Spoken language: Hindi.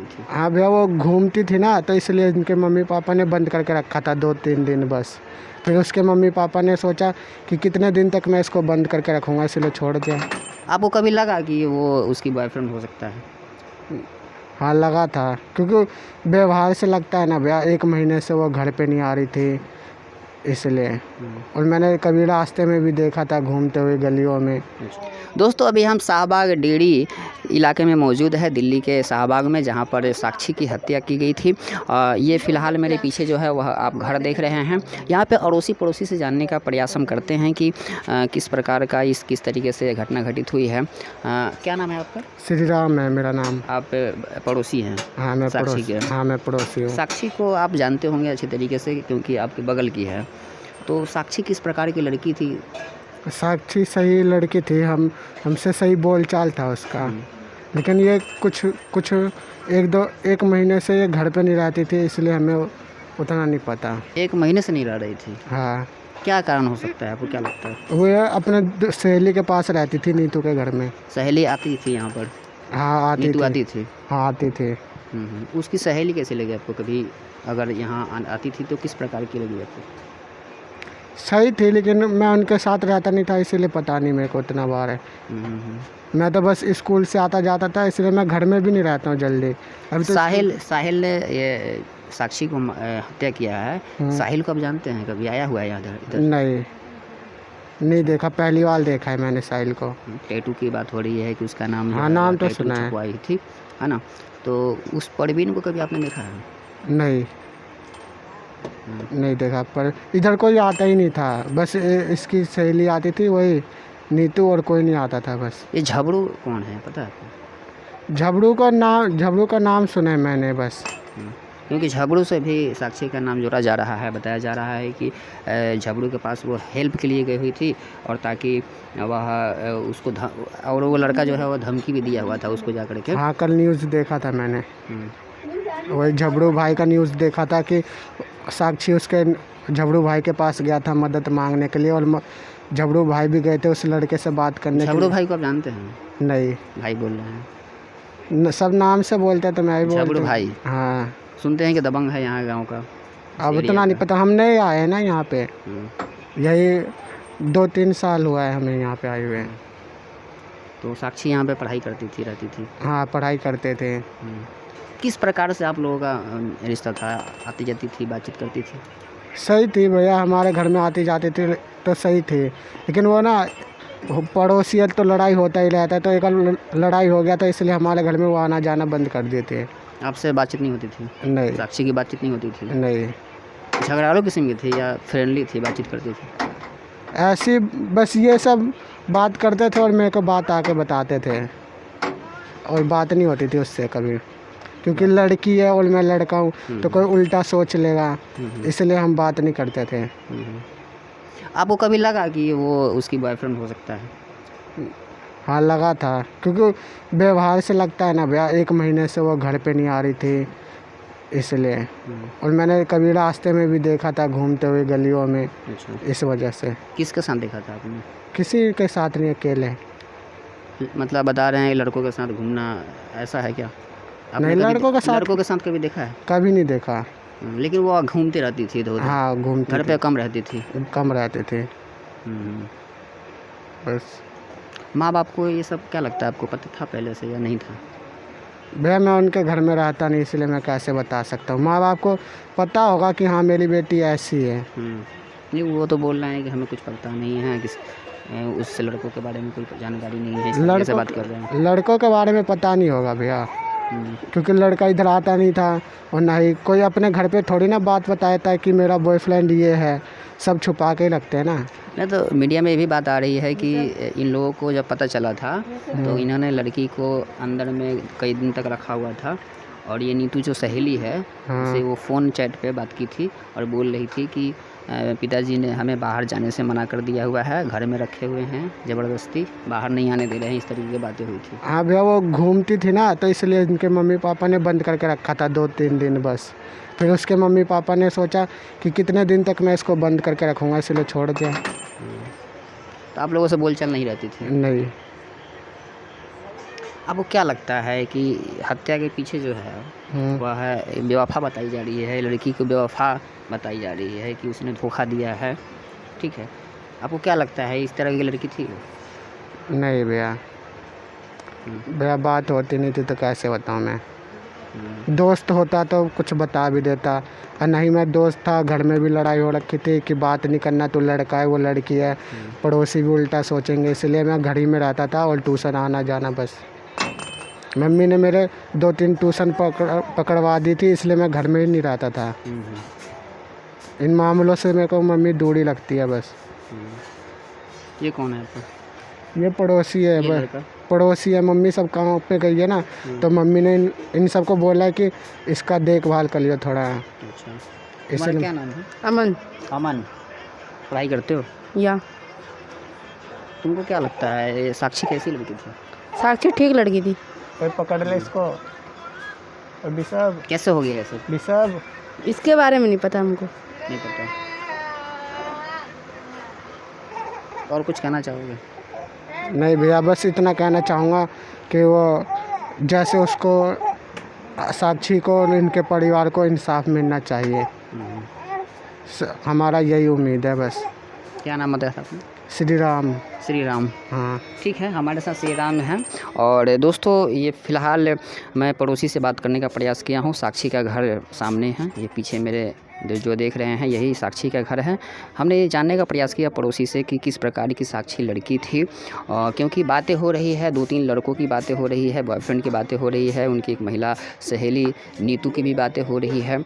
थी? हाँ भैया, वो घूमती थी ना, तो इसलिए इनके मम्मी पापा ने बंद करके रखा था 2-3 दिन बस। फिर उसके मम्मी पापा ने सोचा कि कितने दिन तक मैं इसको बंद करके रखूँगा, इसलिए छोड़ दिया। आपको कभी लगा कि वो उसकी बॉयफ्रेंड हो सकता है? हाँ लगा था, क्योंकि व्यवहार से लगता है ना भैया, 1 महीने से वो घर पे नहीं आ रही थी इसलिए। और मैंने कभी रास्ते में भी देखा था घूमते हुए गलियों में। दोस्तों, अभी हम शाहबाग डेरी इलाके में मौजूद है, दिल्ली के शाहबाग में, जहां पर साक्षी की हत्या की गई थी। ये फ़िलहाल मेरे पीछे जो है वह आप घर देख रहे हैं। यहाँ पे अड़ोसी पड़ोसी से जानने का प्रयास हम करते हैं कि किस प्रकार का किस तरीके से घटना घटित हुई है। क्या नाम है आपका? श्री राम है मेरा नाम। आप पड़ोसी हैं हाँ मैं साक्षी के? हाँ मैं पड़ोसी हूँ। साक्षी को आप जानते होंगे अच्छे तरीके से, क्योंकि आपके बगल की है। तो साक्षी किस प्रकार की लड़की थी? साक्षी सही लड़की थी, हमसे सही बोल चाल था उसका। लेकिन ये कुछ 1 महीने से ये घर पे नहीं रहती थी, इसलिए हमें उतना नहीं पता। 1 महीने से नहीं रह रही थी? हाँ। क्या कारण हो सकता है, आपको क्या लगता है? वो अपने सहेली के पास रहती थी, नीतू के घर में। सहेली आती थी यहाँ पर? हाँ आती नीतू थी। आती थी? हाँ आती थी। उसकी सहेली कैसे लगी आपको? कभी अगर यहाँ आती थी तो किस प्रकार की लगी आपको? सही थी, लेकिन मैं उनके साथ रहता नहीं था, इसीलिए पता नहीं मेरे को इतना बार है। मैं तो बस स्कूल से आता जाता था, इसलिए मैं घर में भी नहीं रहता हूँ जल्दी। अभी तो साहिल ने ये साक्षी को हत्या किया है। साहिल को आप जानते हैं? कभी आया हुआ है यहाँ इधर? नहीं देखा, पहली बार देखा है मैंने साहिल को। टैटू की बात हो रही है कि उसका नाम हाँ नाम तो सुना है। छपवाई थी, है ना? तो उस परवीन को कभी आपने देखा है? नहीं देखा, पर इधर कोई आता ही नहीं था, बस इसकी सहेली आती थी, वही नीतू, और कोई नहीं आता था बस। ये झबड़ू कौन है, पता है आपको? झबड़ू का नाम सुना है मैंने बस। क्योंकि झबड़ू से भी साक्षी का नाम जोड़ा जा रहा है। बताया जा रहा है कि झबड़ू के पास वो हेल्प के लिए गई हुई थी, और ताकि वह उसको और वो लड़का जो है वो धमकी भी दिया हुआ था उसको जा कर के। हाँ कल न्यूज़ देखा था मैंने, वही झबड़ू भाई का न्यूज़ देखा था कि साक्षी उसके झबड़ू भाई के पास गया था मदद मांगने के लिए, और झबड़ू भाई भी गए थे उस लड़के से बात करने के लिए। झबड़ू भाई को आप जानते हैं? नहीं। भाई बोल रहे हैं? सब नाम से बोलते तो मैं भी बोलता। झबड़ू भाई? हाँ। सुनते हैं कि दबंग है यहाँ गांव का। अब इतना नहीं पता, हम नहीं आए हैं ना यहाँ पे, यही 2-3 साल हुआ है हमें यहाँ पे आए हुए। तो साक्षी यहाँ पे पढ़ाई करती थी, रहती थी? हाँ पढ़ाई करते थे। किस प्रकार से आप लोगों का रिश्ता था? आती जाती थी, बातचीत करती थी? सही थी भैया, हमारे घर में आती जाती थी तो सही थी, लेकिन वो ना पड़ोसियत तो लड़ाई होता ही रहता है, तो एक लड़ाई हो गया तो इसलिए हमारे घर में वो आना जाना बंद कर देते। आपसे बातचीत नहीं होती थी? नहीं। साक्षी की बातचीत नहीं होती थी? नहीं। झगड़ालू किस्म की थी या फ्रेंडली थी, बातचीत करती थी? ऐसी बस ये सब बात करते थे और मेरे को बात आके बताते थे, और बात नहीं होती थी उससे कभी, क्योंकि लड़की है और मैं लड़का हूँ, तो कोई उल्टा सोच लेगा, इसलिए हम बात नहीं करते थे। आपको कभी लगा कि वो उसकी बॉयफ्रेंड हो सकता है? हाँ लगा था, क्योंकि व्यवहार से लगता है ना भैया, 1 महीने से वो घर पे नहीं आ रही थी इसलिए। और मैंने कभी रास्ते में भी देखा था घूमते हुए गलियों में। अच्छा। इस वजह से। किसके साथ देखा था आपने? किसी के साथ नहीं, अकेले। मतलब बता रहे हैं लड़कों के साथ घूमना, ऐसा है क्या? नहीं, लड़कों के साथ कभी देखा है? कभी नहीं देखा। लेकिन वो घूमती रहती थी इधर? हाँ घूमती घर पे कम रहती थी? कम रहते थे बस। माँ बाप को ये सब क्या लगता है, आपको पता था पहले से या नहीं था? भैया मैं उनके घर में रहता नहीं, इसलिए मैं कैसे बता सकता हूँ। माँ बाप को पता होगा कि हाँ मेरी बेटी ऐसी है। नहीं, वो तो बोल रहे हैं कि हमें कुछ पता नहीं है, उस लड़कों के बारे में कोई जानकारी नहीं है, इसलिए से बात कर रहे हैं। लड़कों के बारे में पता नहीं होगा भैया, क्योंकि लड़का इधर आता नहीं था, और ना ही कोई अपने घर पे थोड़ी ना बात बताता है कि मेरा बॉयफ्रेंड ये है, सब छुपा के ही रखते हैं ना। नहीं, तो मीडिया में भी बात आ रही है कि इन लोगों को जब पता चला था तो इन्होंने लड़की को अंदर में कई दिन तक रखा हुआ था, और ये नीतू जो सहेली है उससे वो फ़ोन चैट पे बात की थी, और बोल रही थी कि पिताजी ने हमें बाहर जाने से मना कर दिया हुआ है, घर में रखे हुए हैं, ज़बरदस्ती बाहर नहीं आने दे रहे हैं, इस तरीके की बातें हुई थी। हाँ भैया, वो घूमती थी ना, तो इसलिए इनके मम्मी पापा ने बंद करके रखा था 2-3 दिन बस। फिर उसके मम्मी पापा ने सोचा कि कितने दिन तक मैं इसको बंद करके रखूँगा, इसलिए छोड़ दिया। तो आप लोगों से बोलचाल नहीं रहती थी? नहीं। आपको क्या लगता है कि हत्या के पीछे जो है वह बेवफा बताई जा रही है, लड़की को बेवफा बताई जा रही है कि उसने धोखा दिया है, ठीक है। आपको क्या लगता है इस तरह की लड़की थी वो? नहीं भैया, भैया बात होती नहीं थी तो कैसे बताऊँ मैं। दोस्त होता तो कुछ बता भी देता, और नहीं मैं दोस्त था, घर में भी लड़ाई हो रखी थी कि बात नहीं करना, तो लड़का है वो लड़की है, पड़ोसी भी उल्टा सोचेंगे, इसलिए मैं घर ही में रहता था और ट्यूशन आना जाना बस। मम्मी ने मेरे 2-3 ट्यूशन पकड़वा दी थी, इसलिए मैं घर में ही नहीं रहता था। इन मामलों से मेरे को मम्मी दूरी लगती है बस। ये कौन है आपका? ये पड़ोसी है, ये बस लड़का? पड़ोसी है। मम्मी सब काम पे गई है ना, तो मम्मी ने इन सबको बोला है कि इसका देखभाल कर लियो थोड़ा। अच्छा, तुम्हारा इसलिए क्या नाम है? अमन। अमन। पढ़ाई करते हो? या तुमको क्या लगता है ये साक्षी कैसी लड़की थी? साक्षी ठीक लड़की थी। कोई पकड़ ले इसको। अभी सब कैसे हो गया ऐसे? बिशब इसके बारे में नहीं पता हमको। नहीं पता। और कुछ कहना चाहोगे? नहीं भैया, बस इतना कहना चाहूँगा कि वो जैसे उसको, साक्षी को और इनके परिवार को इंसाफ मिलना चाहिए। हमारा यही उम्मीद है बस। क्या नाम बताया था आपने? श्री राम। श्री राम। हाँ ठीक है, हमारे साथ श्री राम हैं। और दोस्तों ये फ़िलहाल मैं पड़ोसी से बात करने का प्रयास किया हूँ। साक्षी का घर सामने है, ये पीछे मेरे जो देख रहे हैं यही साक्षी का घर है। हमने ये जानने का प्रयास किया पड़ोसी से कि किस प्रकार की साक्षी लड़की थी, क्योंकि बातें हो रही है, 2-3 लड़कों की बातें हो रही है, बॉयफ्रेंड की बातें हो रही है, उनकी एक महिला सहेली नीतू की भी बातें हो रही है।